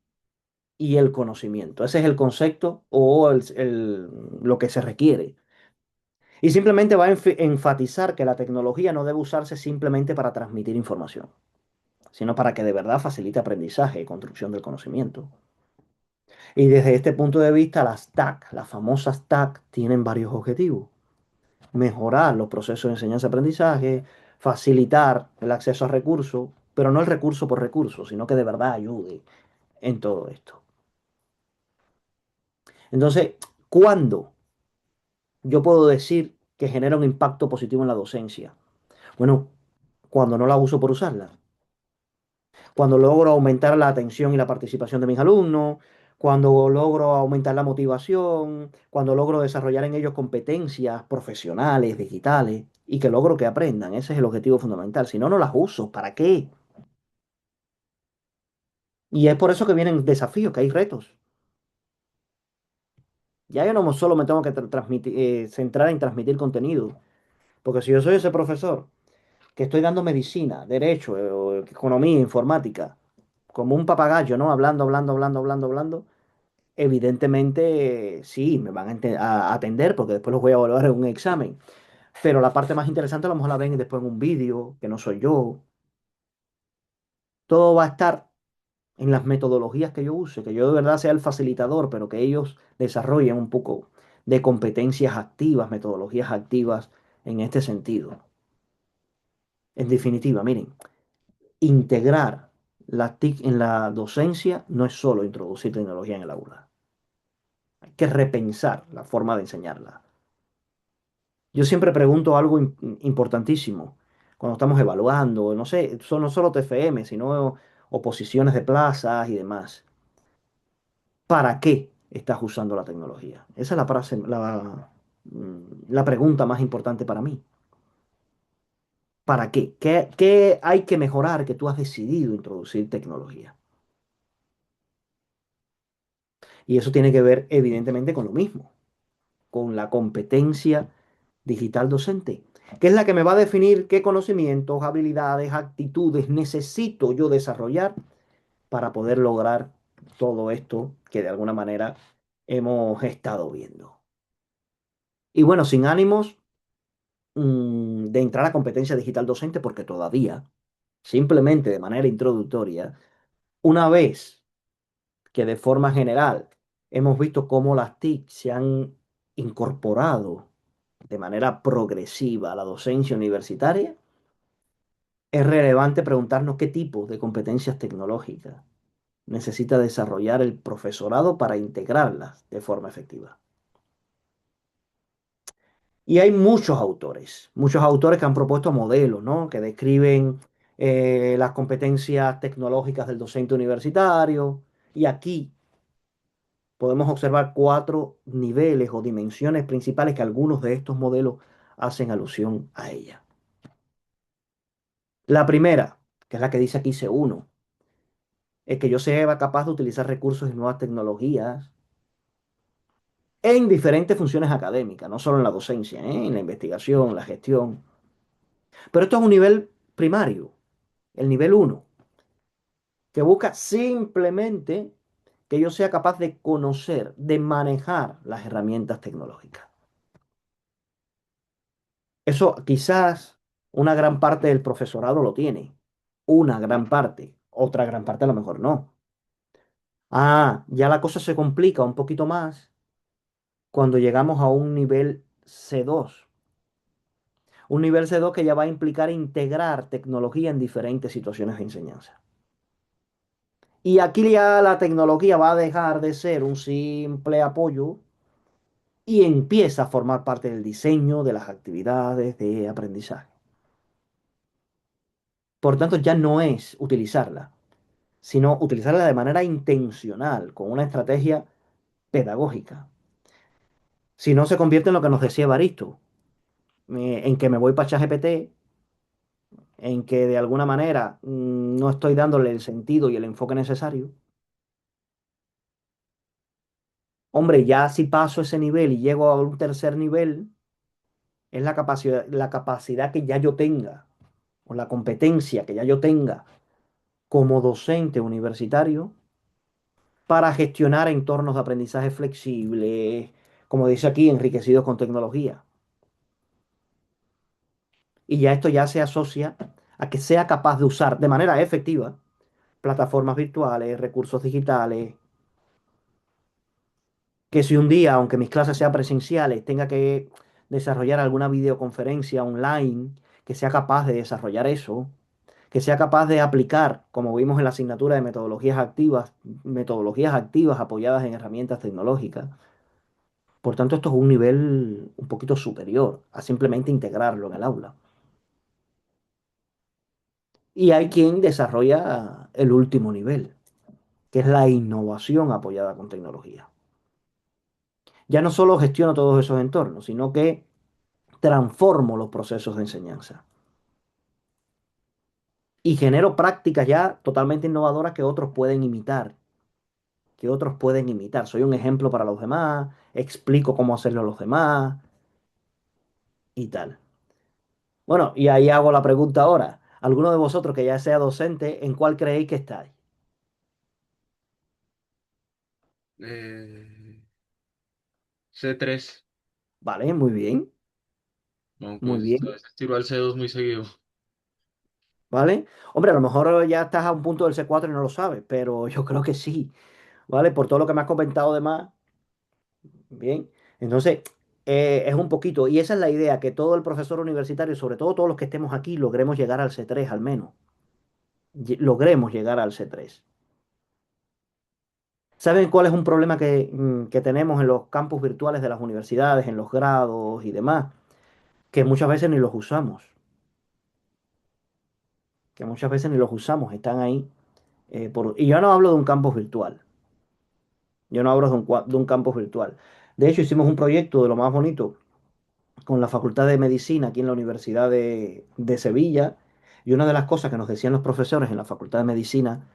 y el conocimiento. Ese es el concepto o lo que se requiere. Y simplemente va a enfatizar que la tecnología no debe usarse simplemente para transmitir información, sino para que de verdad facilite aprendizaje y construcción del conocimiento. Y desde este punto de vista, las TAC, las famosas TAC, tienen varios objetivos. Mejorar los procesos de enseñanza-aprendizaje, facilitar el acceso a recursos, pero no el recurso por recurso, sino que de verdad ayude en todo esto. Entonces, ¿cuándo yo puedo decir que genera un impacto positivo en la docencia? Bueno, cuando no la uso por usarla, cuando logro aumentar la atención y la participación de mis alumnos, cuando logro aumentar la motivación, cuando logro desarrollar en ellos competencias profesionales, digitales, y que logro que aprendan. Ese es el objetivo fundamental. Si no, no las uso. ¿Para qué? Y es por eso que vienen desafíos, que hay retos. Ya yo no solo me tengo que centrar en transmitir contenido, porque si yo soy ese profesor que estoy dando medicina, derecho, o economía, informática, como un papagayo, ¿no? Hablando, hablando, hablando, hablando, hablando. Evidentemente, sí, me van a atender porque después los voy a evaluar en un examen. Pero la parte más interesante a lo mejor la ven después en un vídeo, que no soy yo. Todo va a estar en las metodologías que yo use, que yo de verdad sea el facilitador, pero que ellos desarrollen un poco de competencias activas, metodologías activas en este sentido. En definitiva, miren, integrar la TIC en la docencia no es solo introducir tecnología en el aula. Hay que repensar la forma de enseñarla. Yo siempre pregunto algo importantísimo cuando estamos evaluando, no sé, no solo TFM, sino oposiciones de plazas y demás. ¿Para qué estás usando la tecnología? Esa es la pregunta más importante para mí. ¿Para qué? ¿Qué hay que mejorar que tú has decidido introducir tecnología? Y eso tiene que ver evidentemente con lo mismo, con la competencia digital docente, que es la que me va a definir qué conocimientos, habilidades, actitudes necesito yo desarrollar para poder lograr todo esto que de alguna manera hemos estado viendo. Y bueno, sin ánimos de entrar a competencia digital docente, porque todavía, simplemente de manera introductoria, una vez que de forma general hemos visto cómo las TIC se han incorporado de manera progresiva a la docencia universitaria, es relevante preguntarnos qué tipo de competencias tecnológicas necesita desarrollar el profesorado para integrarlas de forma efectiva. Y hay muchos autores que han propuesto modelos, ¿no? Que describen las competencias tecnológicas del docente universitario. Y aquí podemos observar cuatro niveles o dimensiones principales que algunos de estos modelos hacen alusión a ella. La primera, que es la que dice aquí C1, es que yo sea capaz de utilizar recursos y nuevas tecnologías en diferentes funciones académicas, no solo en la docencia, en la investigación, la gestión. Pero esto es un nivel primario, el nivel uno, que busca simplemente que yo sea capaz de conocer, de manejar las herramientas tecnológicas. Eso quizás una gran parte del profesorado lo tiene, una gran parte, otra gran parte a lo mejor no. Ah, ya la cosa se complica un poquito más cuando llegamos a un nivel C2. Un nivel C2 que ya va a implicar integrar tecnología en diferentes situaciones de enseñanza. Y aquí ya la tecnología va a dejar de ser un simple apoyo y empieza a formar parte del diseño de las actividades de aprendizaje. Por tanto, ya no es utilizarla, sino utilizarla de manera intencional, con una estrategia pedagógica. Si no, se convierte en lo que nos decía Baristo, en que me voy para ChatGPT, en que de alguna manera no estoy dándole el sentido y el enfoque necesario. Hombre, ya si paso ese nivel y llego a un tercer nivel, es la capacidad que ya yo tenga, o la competencia que ya yo tenga como docente universitario para gestionar entornos de aprendizaje flexibles, como dice aquí, enriquecidos con tecnología. Y ya esto ya se asocia a que sea capaz de usar de manera efectiva plataformas virtuales, recursos digitales, que si un día, aunque mis clases sean presenciales, tenga que desarrollar alguna videoconferencia online, que sea capaz de desarrollar eso, que sea capaz de aplicar, como vimos en la asignatura de metodologías activas apoyadas en herramientas tecnológicas. Por tanto, esto es un nivel un poquito superior a simplemente integrarlo en el aula. Y hay quien desarrolla el último nivel, que es la innovación apoyada con tecnología. Ya no solo gestiono todos esos entornos, sino que transformo los procesos de enseñanza y genero prácticas ya totalmente innovadoras que otros pueden imitar, Soy un ejemplo para los demás, explico cómo hacerlo a los demás y tal. Bueno, y ahí hago la pregunta ahora. ¿Alguno de vosotros que ya sea docente, en cuál creéis que estáis? Eh, C3, Vale, muy bien, aunque muy a bien, veces tiro al C2 muy seguido. ¿vale? Hombre, a lo mejor ya estás a un punto del C4 y no lo sabes, pero yo creo que sí, ¿vale? Por todo lo que me has comentado además, bien. Entonces, es un poquito, y esa es la idea, que todo el profesor universitario, sobre todo todos los que estemos aquí, logremos llegar al C3 al menos. Logremos llegar al C3. ¿Saben cuál es un problema que tenemos en los campus virtuales de las universidades, en los grados y demás? Que muchas veces ni los usamos, están ahí. Y yo no hablo de un campus virtual, yo no hablo de un campus virtual. De hecho, hicimos un proyecto de lo más bonito con la Facultad de Medicina aquí en la Universidad de Sevilla, y una de las cosas que nos decían los profesores en la Facultad de Medicina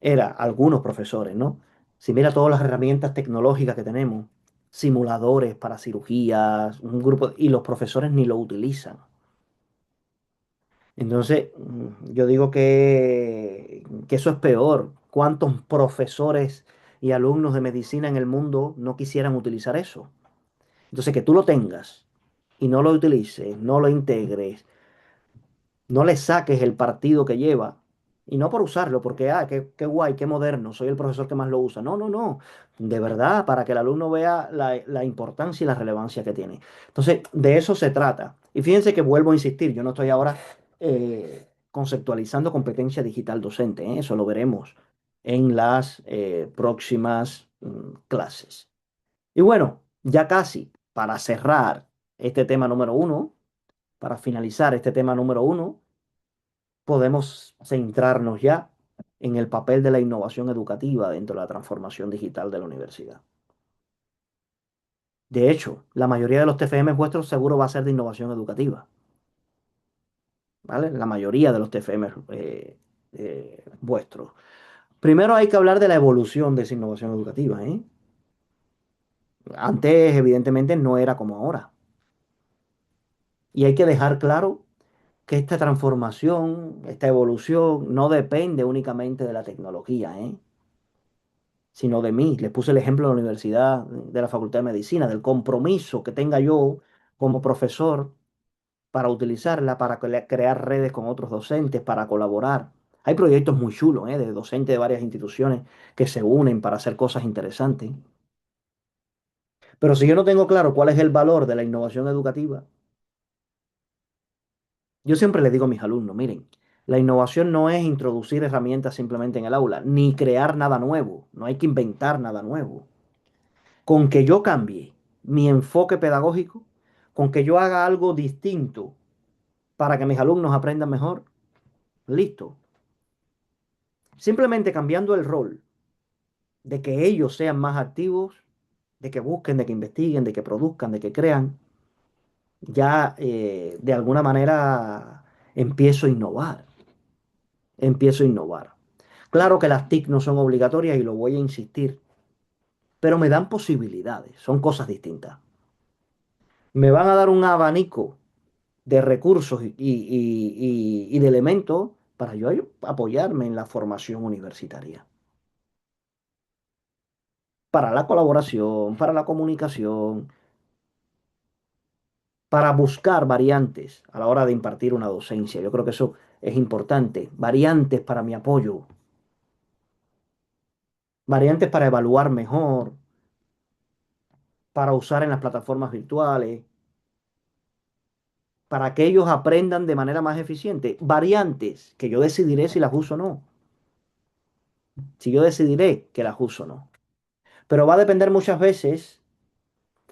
era, algunos profesores, ¿no? Si mira todas las herramientas tecnológicas que tenemos, simuladores para cirugías, y los profesores ni lo utilizan. Entonces, yo digo que eso es peor. ¿Cuántos profesores y alumnos de medicina en el mundo no quisieran utilizar eso? Entonces, que tú lo tengas y no lo utilices, no lo integres, no le saques el partido que lleva, y no por usarlo, porque, qué guay, qué moderno, soy el profesor que más lo usa. No, no, no. De verdad, para que el alumno vea la importancia y la relevancia que tiene. Entonces, de eso se trata. Y fíjense que vuelvo a insistir, yo no estoy ahora conceptualizando competencia digital docente, ¿eh? Eso lo veremos en las próximas clases. Y bueno, ya casi para cerrar este tema número uno, para finalizar este tema número uno, podemos centrarnos ya en el papel de la innovación educativa dentro de la transformación digital de la universidad. De hecho, la mayoría de los TFM vuestros seguro va a ser de innovación educativa, ¿vale? La mayoría de los TFM vuestros. Primero hay que hablar de la evolución de esa innovación educativa, ¿eh? Antes, evidentemente, no era como ahora. Y hay que dejar claro que esta transformación, esta evolución, no depende únicamente de la tecnología, ¿eh? Sino de mí. Les puse el ejemplo de la universidad, de la Facultad de Medicina, del compromiso que tenga yo como profesor para utilizarla, para crear redes con otros docentes, para colaborar. Hay proyectos muy chulos, de docentes de varias instituciones que se unen para hacer cosas interesantes. Pero si yo no tengo claro cuál es el valor de la innovación educativa, yo siempre les digo a mis alumnos, miren, la innovación no es introducir herramientas simplemente en el aula, ni crear nada nuevo, no hay que inventar nada nuevo. Con que yo cambie mi enfoque pedagógico, con que yo haga algo distinto para que mis alumnos aprendan mejor, listo. Simplemente cambiando el rol de que ellos sean más activos, de que busquen, de que investiguen, de que produzcan, de que crean, ya de alguna manera empiezo a innovar, empiezo a innovar. Claro que las TIC no son obligatorias y lo voy a insistir, pero me dan posibilidades, son cosas distintas. Me van a dar un abanico de recursos y de elementos para yo apoyarme en la formación universitaria, para la colaboración, para la comunicación, para buscar variantes a la hora de impartir una docencia. Yo creo que eso es importante. Variantes para mi apoyo, variantes para evaluar mejor, para usar en las plataformas virtuales, para que ellos aprendan de manera más eficiente. Variantes que yo decidiré si las uso o no. Si yo decidiré que las uso o no. Pero va a depender muchas veces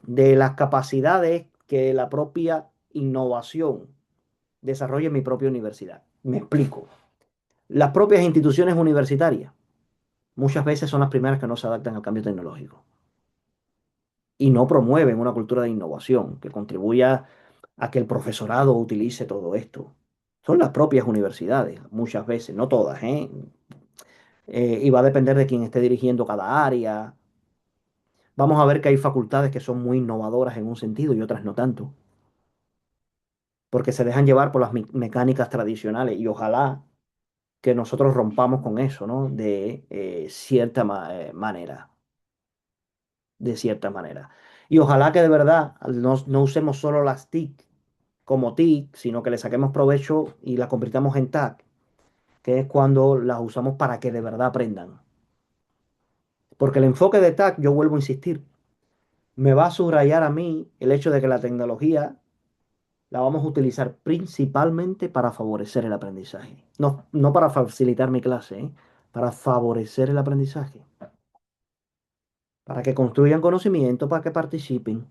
de las capacidades que la propia innovación desarrolle en mi propia universidad. Me explico. Las propias instituciones universitarias muchas veces son las primeras que no se adaptan al cambio tecnológico y no promueven una cultura de innovación que contribuya a que el profesorado utilice todo esto. Son las propias universidades, muchas veces, no todas, ¿eh? Y va a depender de quién esté dirigiendo cada área. Vamos a ver que hay facultades que son muy innovadoras en un sentido y otras no tanto, porque se dejan llevar por las mecánicas tradicionales y ojalá que nosotros rompamos con eso, ¿no? De cierta manera, de cierta manera. Y ojalá que de verdad no usemos solo las TIC como TIC, sino que le saquemos provecho y las convirtamos en TAC, que es cuando las usamos para que de verdad aprendan. Porque el enfoque de TAC, yo vuelvo a insistir, me va a subrayar a mí el hecho de que la tecnología la vamos a utilizar principalmente para favorecer el aprendizaje. No, no para facilitar mi clase, ¿eh? Para favorecer el aprendizaje. Para que construyan conocimiento, para que participen.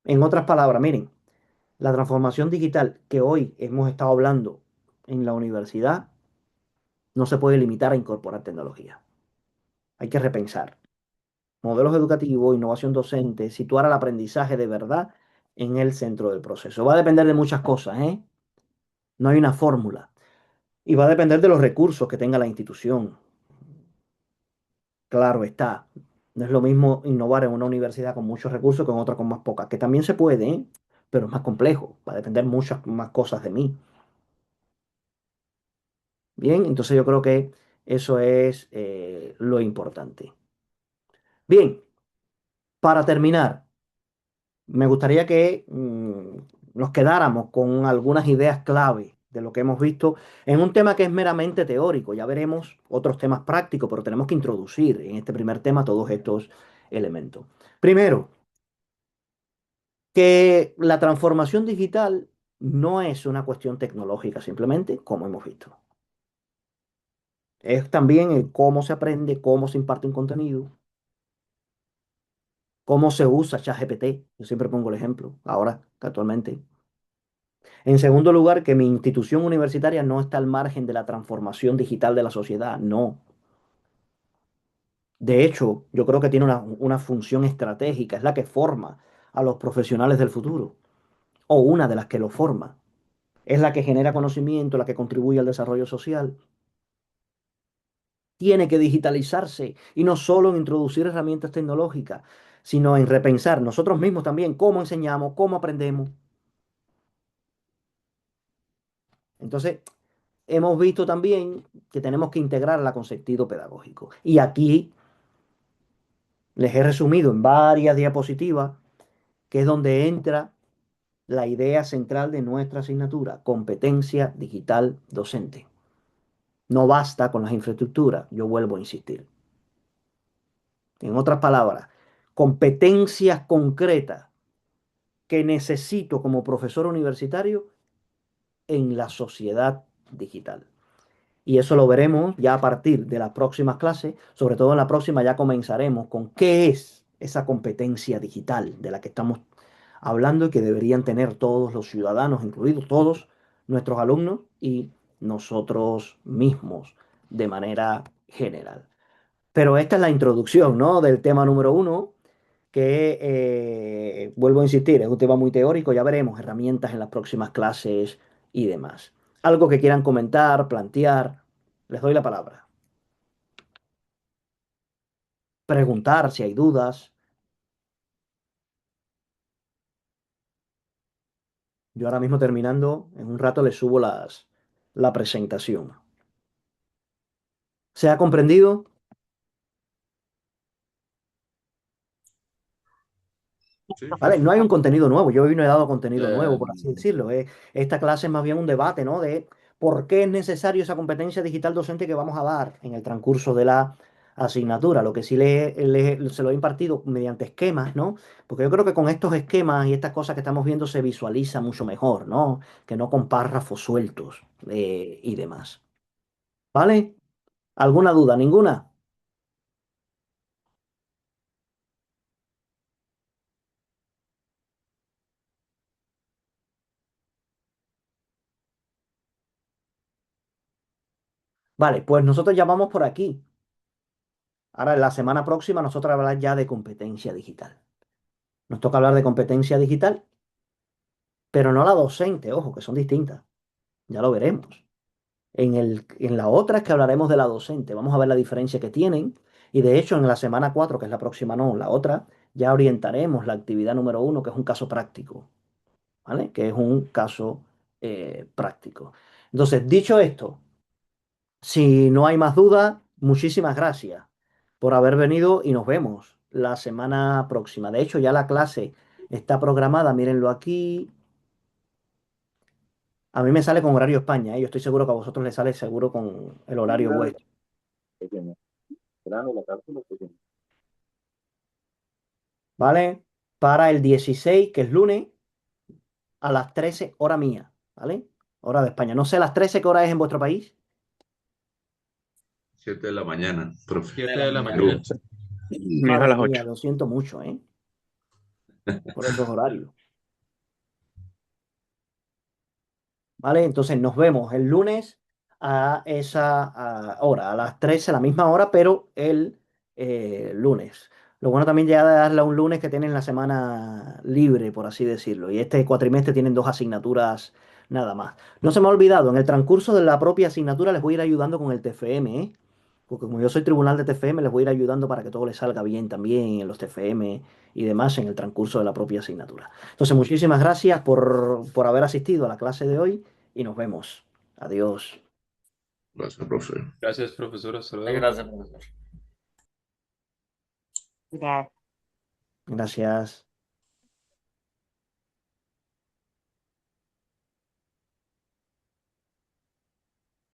En otras palabras, miren, la transformación digital que hoy hemos estado hablando en la universidad no se puede limitar a incorporar tecnología. Hay que repensar modelos educativos, innovación docente, situar al aprendizaje de verdad en el centro del proceso. Va a depender de muchas cosas, ¿eh? No hay una fórmula. Y va a depender de los recursos que tenga la institución. Claro está. No es lo mismo innovar en una universidad con muchos recursos que en otra con más pocas, que también se puede, ¿eh? Pero es más complejo. Va a depender muchas más cosas de mí. Bien, entonces yo creo que eso es lo importante. Bien, Para terminar, me gustaría que nos quedáramos con algunas ideas clave de lo que hemos visto en un tema que es meramente teórico. Ya veremos otros temas prácticos, pero tenemos que introducir en este primer tema todos estos elementos. Primero, que la transformación digital no es una cuestión tecnológica simplemente, como hemos visto. Es también el cómo se aprende, cómo se imparte un contenido, cómo se usa ChatGPT. Yo siempre pongo el ejemplo, ahora, actualmente. En segundo lugar, que mi institución universitaria no está al margen de la transformación digital de la sociedad, no. De hecho, yo creo que tiene una función estratégica, es la que forma a los profesionales del futuro, o una de las que lo forma. Es la que genera conocimiento, la que contribuye al desarrollo social. Tiene que digitalizarse y no solo en introducir herramientas tecnológicas, sino en repensar nosotros mismos también cómo enseñamos, cómo aprendemos. Entonces, hemos visto también que tenemos que integrarla con sentido pedagógico. Y aquí les he resumido en varias diapositivas, que es donde entra la idea central de nuestra asignatura, competencia digital docente. No basta con las infraestructuras, yo vuelvo a insistir. En otras palabras, competencias concretas que necesito como profesor universitario en la sociedad digital. Y eso lo veremos ya a partir de las próximas clases, sobre todo en la próxima ya comenzaremos con qué es esa competencia digital de la que estamos hablando y que deberían tener todos los ciudadanos, incluidos todos nuestros alumnos y nosotros mismos de manera general. Pero esta es la introducción, ¿no? Del tema número uno, que vuelvo a insistir, es un tema muy teórico, ya veremos herramientas en las próximas clases y demás. Algo que quieran comentar, plantear, les doy la palabra. Preguntar si hay dudas. Yo ahora mismo terminando, en un rato les subo la presentación. ¿Se ha comprendido? Sí, ¿Vale? No hay un perfecto. contenido nuevo. Yo hoy no he dado contenido nuevo, Eh, por así decirlo. Esta clase es más bien un debate, ¿no? De por qué es necesario esa competencia digital docente que vamos a dar en el transcurso de la asignatura. Lo que sí se lo he impartido mediante esquemas, ¿no? Porque yo creo que con estos esquemas y estas cosas que estamos viendo se visualiza mucho mejor, ¿no? Que no con párrafos sueltos y demás. ¿Vale? ¿Alguna duda? ¿Ninguna? Vale, pues nosotros ya vamos por aquí. Ahora, en la semana próxima, nosotros hablar ya de competencia digital. Nos toca hablar de competencia digital, pero no la docente, ojo, que son distintas. Ya lo veremos. En la otra es que hablaremos de la docente. Vamos a ver la diferencia que tienen. Y de hecho, en la semana 4 que es la próxima, no, la otra, ya orientaremos la actividad número uno, que es un caso práctico. ¿Vale? Que es un caso práctico. Entonces, dicho esto, si no hay más dudas, muchísimas gracias por haber venido y nos vemos la semana próxima. De hecho, ya la clase está programada, mírenlo aquí. A mí me sale con horario España, ¿eh? Yo estoy seguro que a vosotros les sale seguro con el horario vuestro, ¿vale? Para el 16, que es lunes, a las 13 hora mía, ¿vale? Hora de España. No sé las 13 qué hora es en vuestro país. 7 de la mañana, profe. 7 de la mañana. Perú. Mi hijo a Madre las mía, 8. lo siento mucho, ¿eh? Por esos horarios. ¿Vale? Entonces nos vemos el lunes a esa hora, a las 13, la misma hora, pero el lunes. Lo bueno también ya de darle a un lunes que tienen la semana libre, por así decirlo. Y este cuatrimestre tienen dos asignaturas nada más. No se me ha olvidado, en el transcurso de la propia asignatura les voy a ir ayudando con el TFM, ¿eh? Porque como yo soy tribunal de TFM, les voy a ir ayudando para que todo les salga bien también en los TFM y demás en el transcurso de la propia asignatura. Entonces, muchísimas gracias por haber asistido a la clase de hoy y nos vemos. Adiós. Gracias, profe. Gracias, profesor. Hasta luego. Gracias, profesor. Gracias. Gracias.